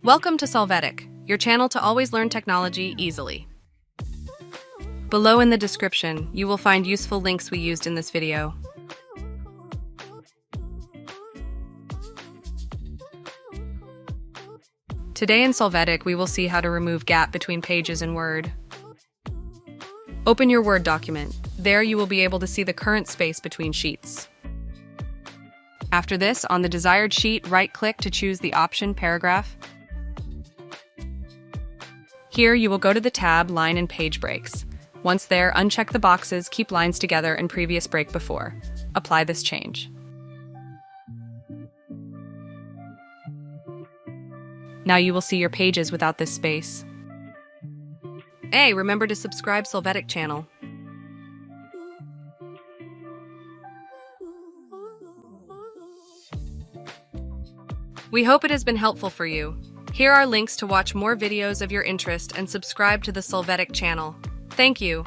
Welcome to Solvetic, your channel to always learn technology easily. Below in the description, you will find useful links we used in this video. Today in Solvetic, we will see how to remove gap between pages in Word. Open your Word document. There you will be able to see the current space between sheets. After this, on the desired sheet, right-click to choose the option Paragraph. Here you will go to the tab Line and Page Breaks. Once there, uncheck the boxes Keep Lines Together and Previous Break Before. Apply this change. Now you will see your pages without this space. Hey, remember to subscribe Solvetic channel. We hope it has been helpful for you. Here are links to watch more videos of your interest and subscribe to the Solvetic channel. Thank you.